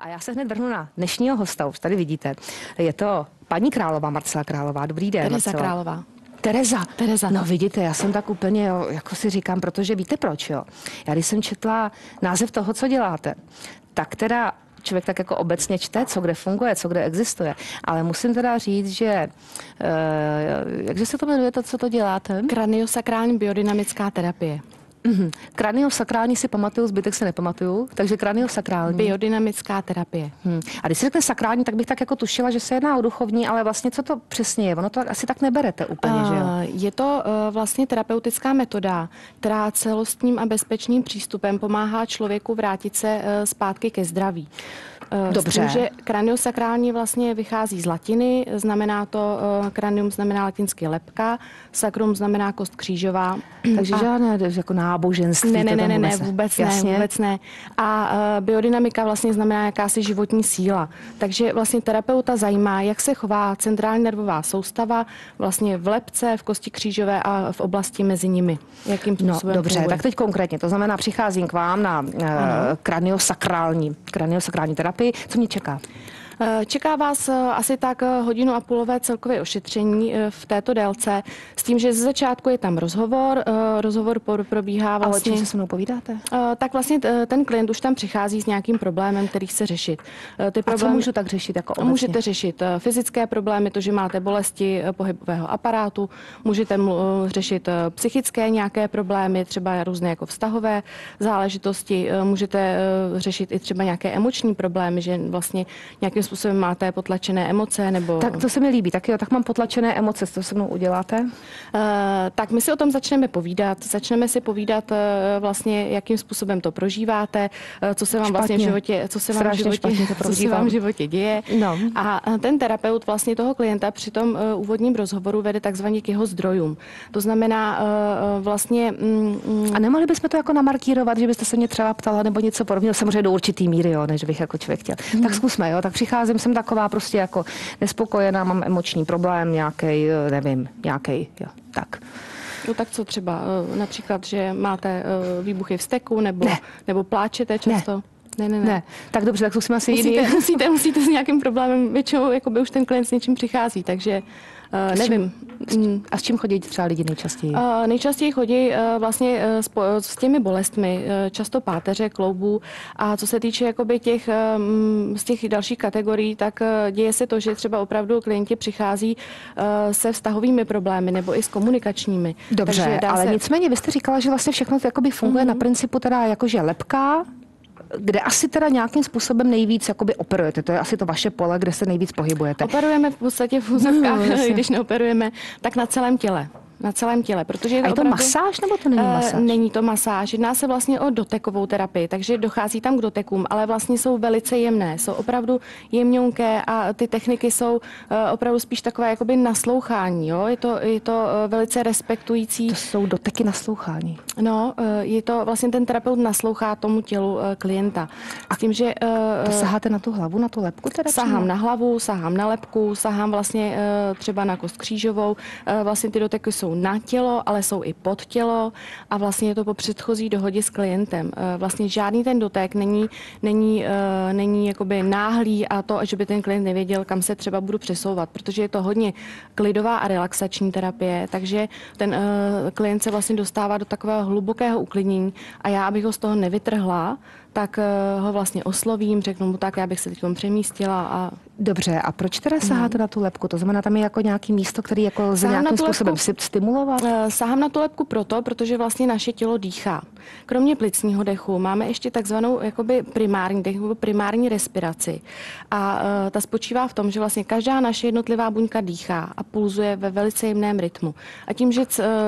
A já se hned vrhnu na dnešního hosta, už tady vidíte. Je to paní Králová, Marcela Králová. Dobrý den, Tereza Marcela. Králová. Tereza. No vidíte, já jsem tak úplně, jo, jako si říkám, protože víte proč, jo. Já když jsem četla název toho, co děláte, tak teda člověk tak jako obecně čte, co kde funguje, co kde existuje. Ale musím teda říct, že, jakže se to jmenuje, to, co to děláte? Kraniosakrální biodynamická terapie. Kraniosakrální si pamatuju, zbytek se nepamatuju, takže kraniosakrální. Biodynamická terapie. A když si řekne sakrální, tak bych tak jako tušila, že se jedná o duchovní, ale vlastně co to přesně je? Ono to asi tak neberete úplně, že jo? Je to vlastně terapeutická metoda, která celostním a bezpečným přístupem pomáhá člověku vrátit se zpátky ke zdraví. Dobře. S tím, že kraniosakrální vlastně vychází z latiny, znamená to, kranium znamená latinsky lebka, sakrum znamená kost křížová. Takže žádné jako náboženství. Ne, vůbec ne. A biodynamika vlastně znamená jakási životní síla. Takže vlastně terapeuta zajímá, jak se chová centrální nervová soustava vlastně v lebce, v kosti křížové a v oblasti mezi nimi. Jakým způsobem dobře, funguje. tak teď konkrétně, to znamená, přicházím k vám na kraniosakrální terapii. Co mě čeká? Čeká vás asi tak 1,5 hodiny celkové ošetření v této délce, s tím, že ze začátku je tam rozhovor. Rozhovor probíhá vlastně... Ale čím se se mnou povídáte? Tak vlastně ten klient už tam přichází s nějakým problémem, který chce řešit. A co můžu tak řešit jako obecně? Můžete řešit fyzické problémy, to, že máte bolesti pohybového aparátu, můžete řešit psychické nějaké problémy, třeba různé jako vztahové záležitosti, můžete řešit i třeba nějaké emoční problémy, že vlastně nějakým způsobem máte potlačené emoce, nebo... Tak to se mi líbí, tak jo, tak mám potlačené emoce, co se mnou uděláte? Tak my si o tom začneme si povídat vlastně, jakým způsobem to prožíváte, co se vám vlastně v životě, co se vám v životě děje. No. A ten terapeut vlastně toho klienta při tom úvodním rozhovoru vede takzvaně k jeho zdrojům. To znamená vlastně... A nemohli bychom to jako namarkírovat, že byste se mě třeba ptala nebo něco podobného, samozřejmě do určitý míry, jo, než bych jako člověk chtěl. Tak zkusme, jo, tak přicházím, jsem taková prostě jako nespokojená, mám emoční problém nějaký, nevím, nějaký, jo, tak. No tak co třeba, například, že máte výbuchy vzteku, nebo pláčete často? Ne. Tak dobře, tak zkusíme asi jiný. Musíte s nějakým problémem, většinou jakoby už ten klient s něčím přichází, takže nevím. A s čím chodí třeba lidi nejčastěji? Nejčastěji chodí vlastně s těmi bolestmi, často páteře, kloubů. A co se týče jakoby z těch dalších kategorií, tak děje se to, že třeba opravdu klienti přichází se vztahovými problémy nebo i s komunikačními. Dobře, ale nicméně vy jste říkala, že vlastně všechno to jakoby funguje na principu teda jakože lebka, kde asi teda nějakým způsobem nejvíc jakoby operujete. To je asi to vaše pole, kde se nejvíc pohybujete. Operujeme v podstatě v úzovkách, když neoperujeme, tak na celém těle. Protože je to masáž, nebo to není masáž? Není to masáž, jedná se vlastně o dotekovou terapii, takže dochází tam k dotekům, ale vlastně jsou velice jemné, jsou opravdu jemňonké a ty techniky jsou opravdu spíš takové jakoby naslouchání, jo? Je to velice respektující. To jsou doteky naslouchání. No, je to vlastně ten terapeut naslouchá tomu tělu klienta. S tím, že... To saháte na tu hlavu, na tu lebku teda? Sahám na hlavu, sahám na lebku, sahám vlastně třeba na kost křížovou, vlastně ty doteky jsou na tělo, ale jsou i pod tělo a vlastně je to po předchozí dohodě s klientem. Vlastně žádný ten dotek není jakoby náhlý a to, že by ten klient nevěděl, kam se třeba budu přesouvat, protože je to hodně klidová a relaxační terapie, takže ten klient se vlastně dostává do takového hlubokého uklidnění a já, abych ho z toho nevytrhla, tak ho vlastně oslovím, řeknu mu tak, já bych se teď přemístila a... Dobře, a proč teda saháte na tu lebku? To znamená, tam je jako nějaký místo, který jako lze nějakým způsobem stimulovat? Sahám na tu lebku protože vlastně naše tělo dýchá. Kromě plicního dechu máme ještě takzvanou jakoby primární dech, primární respiraci. A ta spočívá v tom, že vlastně každá naše jednotlivá buňka dýchá a pulzuje ve velice jemném rytmu. A tím, že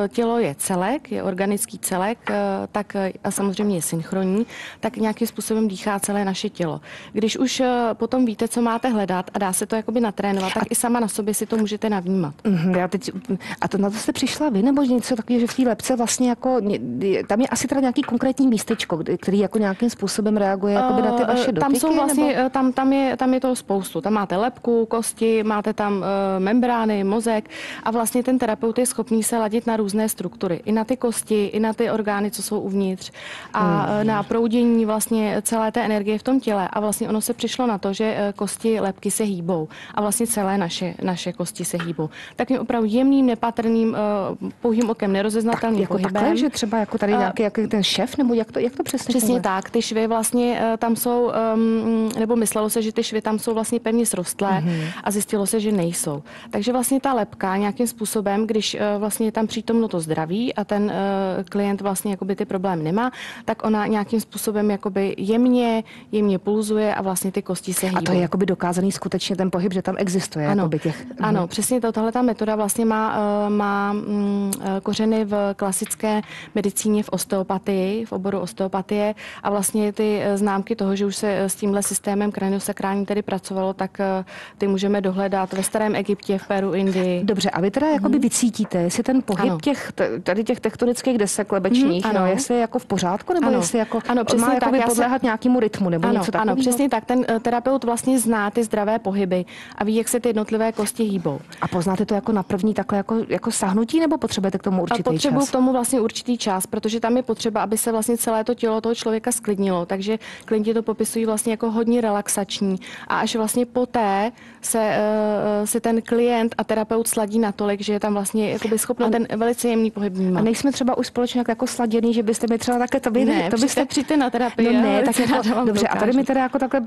tělo je celek, je organický celek, tak a samozřejmě je synchronní, tak nějakým způsobem dýchá celé naše tělo. Když už potom víte, co máte hledat a dá se to jakoby natrénovat, tak i sama na sobě si to můžete navnímat. A to na to jste přišla vy, nebo něco takového, že v té lebce vlastně jako, tam je asi teda nějaký konkrétní místečko, který jako nějakým způsobem reaguje jakoby na ty vaše dotyky? Tam jsou vlastně vlastně tam je toho spoustu. Tam máte lebku, kosti, máte tam membrány, mozek a vlastně ten terapeut je schopný se ladit na různé struktury. I na ty kosti, i na ty orgány, co jsou uvnitř a na proudění vlastně celé té energie v tom těle. A vlastně ono se přišlo na to, že kosti, lebky se hýbou a vlastně celé naše kosti se hýbou. Takým opravdu jemným, nepatrným, pouhým okem nerozeznatelným jako pohybem. Takhle, že třeba jako tady nějaký ten šef, nebo jak to přesně Přesně funguje? tak. Ty švy vlastně tam jsou, nebo myslelo se, že ty švy tam jsou vlastně pevně srostlé a zjistilo se, že nejsou. Takže vlastně ta lebka nějakým způsobem, když vlastně je tam přítomno to zdraví a ten klient vlastně jakoby ty problémy nemá, tak ona nějakým způsobem jakoby jemně pulzuje a vlastně ty kosti se hýbou. A to je jakoby dokázaný skutečně ten pohyb, že tam existuje. Ano, jakoby těch... ano, přesně to. Tahle ta metoda vlastně má kořeny v klasické medicíně, v osteopatii, v oboru osteopatie a vlastně ty známky toho, že už se s tímhle systémem kraniosakrální tedy pracovalo, tak ty můžeme dohledat ve starém Egyptě, v Peru, Indii. Dobře, a vy teda jakoby vycítíte, jestli ten pohyb těch tektonických desek lebečních, jestli je jako v pořádku, nebo jestli jako má jakoby podléhat nějakému rytmu, nebo něco takového? Ano, přesně tak. Ten terapeut vlastně zná ty zdravé pohyby a ví, jak se ty jednotlivé kosti hýbou. A poznáte to jako na první takhle jako sáhnutí, nebo potřebujete k tomu určitý čas? Potřebuji k tomu vlastně určitý čas, protože tam je potřeba, aby se vlastně celé to tělo toho člověka sklidnilo. Takže klienti to popisují vlastně jako hodně relaxační a až vlastně poté se ten klient a terapeut sladí natolik, že je tam vlastně jakoby schopno ten velice jemný pohyb vnímat. A nejsme třeba už společně jako sladěný, že byste mi třeba takhle přijďte na terapii. No ne, tak jako, dobře, a tady mi teda jako takhle,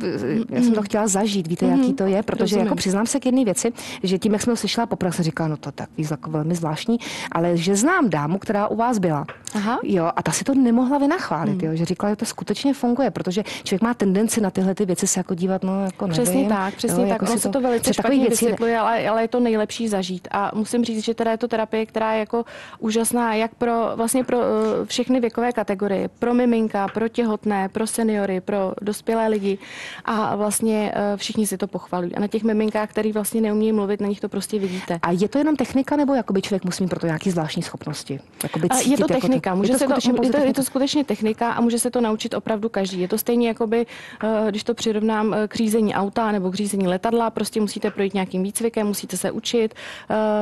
já jsem to chtěla zažít, víte, jaký to je, protože jako přiznám se k jedné věci, že tím, jak jsem to slyšela poprvé, jsem říkala, no to tak jako velmi zvláštní, ale že znám dámu, která u vás byla. Aha. Jo, a ta si to nemohla vynachválit, jo, že říkala, že to skutečně funguje, protože člověk má tendenci na tyhle ty věci se jako dívat, no jako nevím. Přesně tak. Jako on se to velice špatně vysvětluje, ale je to nejlepší zažít. A musím říct, že teda je to terapie, která je jako úžasná jak pro všechny věkové kategorie, pro miminka, pro těhotné, pro seniory, pro dospělé lidi a vlastně všichni si to pochvalují. A na těch miminkách, který vlastně neumějí mluvit, na nich to prostě vidíte. A je to jenom technika, nebo jakoby člověk musí mít pro to nějaké zvláštní schopnosti? Je to technika. Je to skutečně technika a může se to naučit opravdu každý. Je to stejně jakoby, když to přirovnám k řízení auta nebo k řízení letadla, prostě musíte projít nějakým výcvikem, musíte se učit,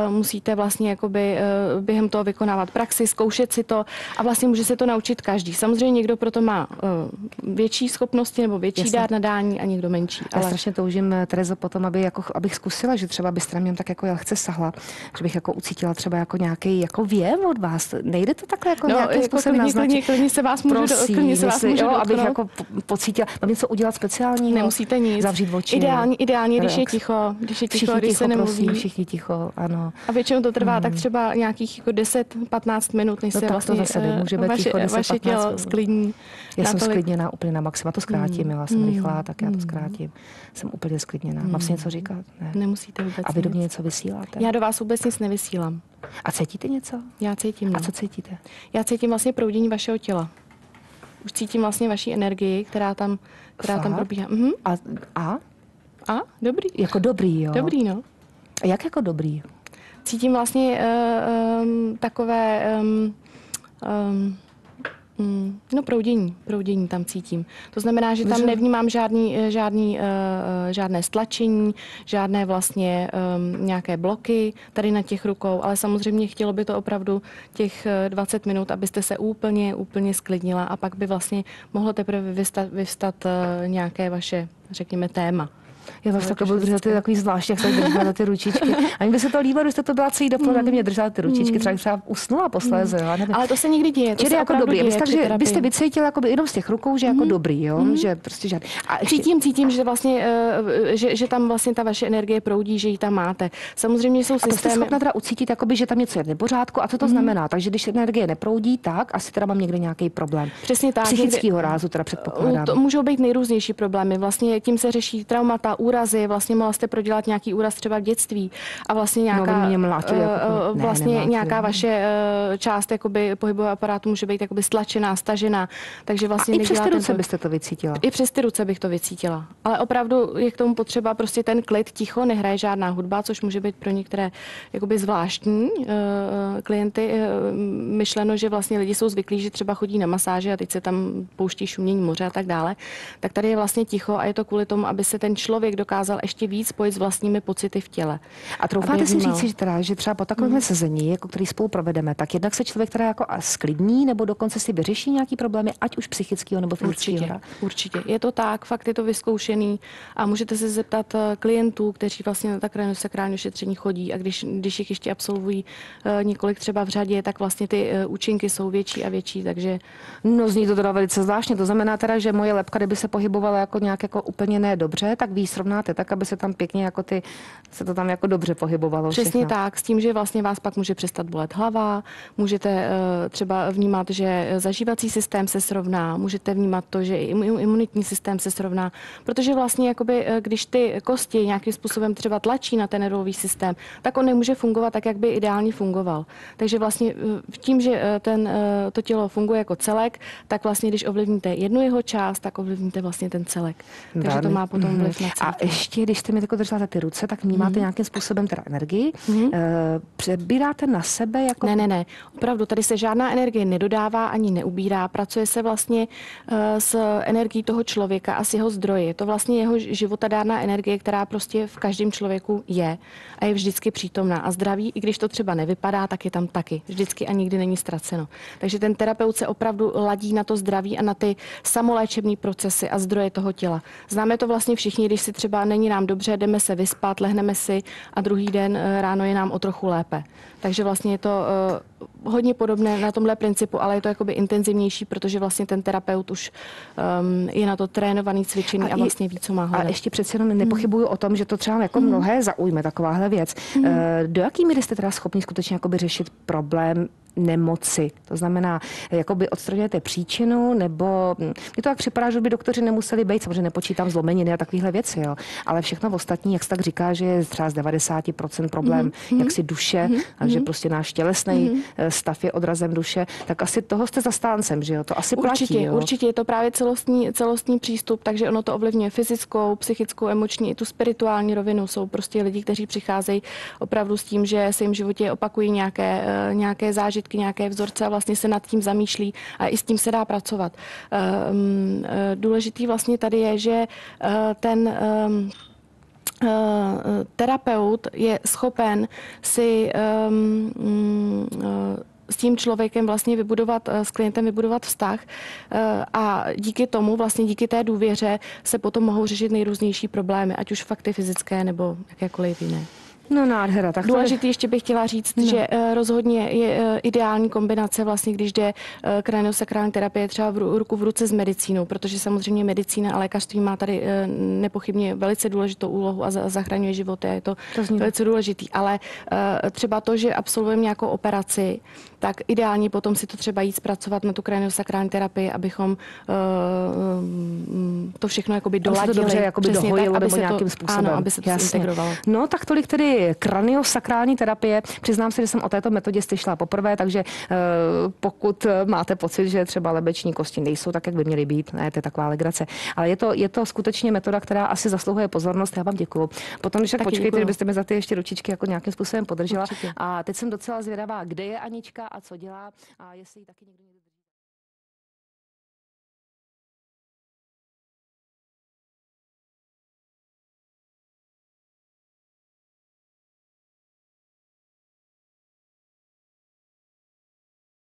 musíte vlastně jakoby během toho vykonávat praxi, zkoušet si to a vlastně může se to naučit každý. Samozřejmě někdo proto má větší schopnosti nebo větší dár nadání a někdo menší. Já strašně toužím, Terezo, potom, abych zkusila, že třeba byste mě tak jako lehce sahla, že bych jako ucítila třeba jako nějaký jako věv od vás. Nejde to takhle jako nějakým způsobem naznačit? Klidně se vás můžu abych jako pocítila, mám něco udělat speciálního? Nemusíte nic. Zavřít oči. Ideálně, když je ticho, když se nemluví. Prosím, všichni ticho, ano. A většinou to trvá tak třeba nějakých jako 10-15 minut, než se vlastně vaše tělo sklidní. Já jsem sklidněná úplně na maxima, to zkrátím, já jsem rychlá, tak já to zkrátím. Jsem úplně sklidněná. Mám si něco říkat? Ne. Nemusíte vůbec. A vy do mě něco vysíláte? Já do vás vůbec nic nevysílám. A cítíte něco? Já cítím. A co cítíte? Já cítím vlastně proudění vašeho těla. Už cítím vlastně vaši energii, která tam probíhá. A? Dobrý. Jako dobrý, jo? Dobrý, no. A jak jako dobrý? Cítím vlastně takové proudění tam cítím. To znamená, že tam nevnímám žádné stlačení, žádné vlastně nějaké bloky tady na těch rukou, ale samozřejmě chtělo by to opravdu těch 20 minut, abyste se úplně sklidnila a pak by vlastně mohlo teprve vyvstat nějaké vaše, řekněme, téma. Já vás takhle budu držet takový zvlášť, jak se držela ty ručičky. A mně by se to líbilo, když jste to byla celý dopoledne, tak mě držela ty ručičky, třeba usnula posléze. Ale to se někdy děje. Čili jako dobrý. Takže byste vycítila jako jenom z těch rukou, že jako dobrý, jo? Že prostě žádný. Cítím, že vlastně, že tam vlastně ta vaše energie proudí, že ji tam máte. Samozřejmě jsou systémy. A to jste schopna teda ucítit, jakoby, že tam něco je v nepořádku. A co to znamená? Takže když energie neproudí, tak asi teda mám někde nějaký problém. Přesně tak. Psychického rázu teda předpokládám. To můžou být nejrůznější problémy. Vlastně tím se řeší traumata, úrazy, vlastně mohla jste prodělat nějaký úraz třeba v dětství a vlastně nějaká, nějaká vaše část jakoby pohybového aparátu může být jakoby stlačená, stažená, takže vlastně a i přes ty ruce byste to vycítila? I přes ty ruce bych to vycítila. Ale opravdu je k tomu potřeba prostě ten klid, ticho, nehraje žádná hudba, což může být pro některé jakoby zvláštní klienty myšleno, že vlastně lidi jsou zvyklí, že třeba chodí na masáže a teď se tam pouští šumění moře a tak dále. Tak tady je vlastně ticho a je to kvůli tomu, aby se ten člověk dokázal ještě víc spojit s vlastními pocity v těle. A troufáte si říct, že třeba po takovém sezení, jako který spolu provedeme, tak jednak se člověk teda jako sklidní nebo dokonce si vyřeší nějaký problémy, ať už psychického nebo fyzického? Určitě. Je to tak, fakt je to vyzkoušený a můžete se zeptat klientů, kteří vlastně na ta kraniosakrální ošetření chodí a když jich ještě absolvují několik třeba v řadě, tak vlastně ty účinky jsou větší a větší, takže... No zní to teda velice zvláštně, to znamená teda, že moje lebka, kdyby se pohybovala jako nějak jako úplně ne dobře, tak vy ji srovnáte tak, aby se tam pěkně jako se to tam jako dobře pohybovalo. Přesně všechno. tak, s tím, že vlastně vás pak může přestat bolet hlava, můžete třeba vnímat, že zažívací systém se srovná, můžete vnímat to, že imunitní systém se srovná, protože vlastně jakoby, když ty kosti nějakým způsobem třeba tlačí na ten nervový systém, tak on nemůže fungovat tak, jak by ideálně fungoval. Takže vlastně tím, že to tělo funguje jako celek, tak vlastně, když ovlivníte jednu jeho část, tak ovlivníte vlastně ten celek. Takže to má potom vliv na celé. A ještě, když jste mi jako držela ty ruce, tak vnímáte nějakým způsobem teda energii. Přebíráte na sebe jako... Ne. Opravdu, tady se žádná energie nedodává ani neubírá. Pracuje se vlastně s energií toho člověka a s jeho zdroji. Je to vlastně jeho životadárná energie, která prostě v každém člověku je a je vždycky přítomná. A zdraví, i když to třeba nevypadá, tak je tam taky. Vždycky a nikdy není ztraceno. Takže ten terapeut se opravdu ladí na to zdraví a na ty samoléčební procesy a zdroje toho těla. Známe to vlastně všichni, když si třeba není nám dobře, jdeme se vyspat, lehneme si a druhý den ráno je nám o trochu lépe. Takže vlastně je to hodně podobné na tomhle principu, ale je to jakoby intenzivnější, protože vlastně ten terapeut už je na to trénovaný, cvičený a vlastně ví, co má hledat. A ještě přece jenom nepochybuju o tom, že to třeba jako mnohé zaujme takováhle věc. Do jaký míry jste teda schopni skutečně jakoby řešit problém nemoci? To znamená, jakoby odstraňujete příčinu, nebo mně to tak připadá, že by doktoři nemuseli být, samozřejmě nepočítám zlomeniny a takovéhle věci, jo. Ale všechno ostatní, jak se tak říká, že je třeba z 90% problém jaksi duše, a že prostě náš tělesný stav je odrazem duše, tak asi toho jste zastáncem, že jo? To asi platí, jo? Určitě, je to právě celostní přístup, takže ono to ovlivňuje fyzickou, psychickou, emoční i tu spirituální rovinu. Jsou prostě lidi, kteří přicházejí opravdu s tím, že se jim v životě opakují nějaké zážitky, nějaké vzorce a vlastně se nad tím zamýšlí a i s tím se dá pracovat. Důležitý vlastně tady je, že ten terapeut je schopen si s tím člověkem vlastně s klientem vybudovat vztah a díky tomu, vlastně díky té důvěře se potom mohou řešit nejrůznější problémy, ať už fakty fyzické nebo jakékoliv jiné. No nádhera. Tak důležitý ještě bych chtěla říct, že rozhodně je ideální kombinace vlastně, když jde kraniosakrální terapie třeba ruku v ruce s medicínou, protože samozřejmě medicína a lékařství má tady nepochybně velice důležitou úlohu a zachraňuje životy a je to velice důležitý. Ale třeba to, že absolvujeme nějakou operaci, tak ideálně potom si to třeba jít zpracovat na tu kraniosakrální terapii, abychom to všechno jakoby doladili. To dobře jakoby dohojilo tak, nebo nějakým způsobem. Ano, aby se to integrovalo. No tak tolik tedy kraniosakrální terapie. Přiznám se, že jsem o této metodě slyšela poprvé, takže pokud máte pocit, že třeba lebeční kosti nejsou tak, jak by měly být, ne, to je taková legrace. Ale je to skutečně metoda, která asi zasluhuje pozornost. Já vám děkuju. Potom, když tak počkejte, kdybyste mi za ty ještě ručičky jako nějakým způsobem podržela. Určitě. A teď jsem docela zvědavá, kde je Anička a co dělá a jestli taky někdo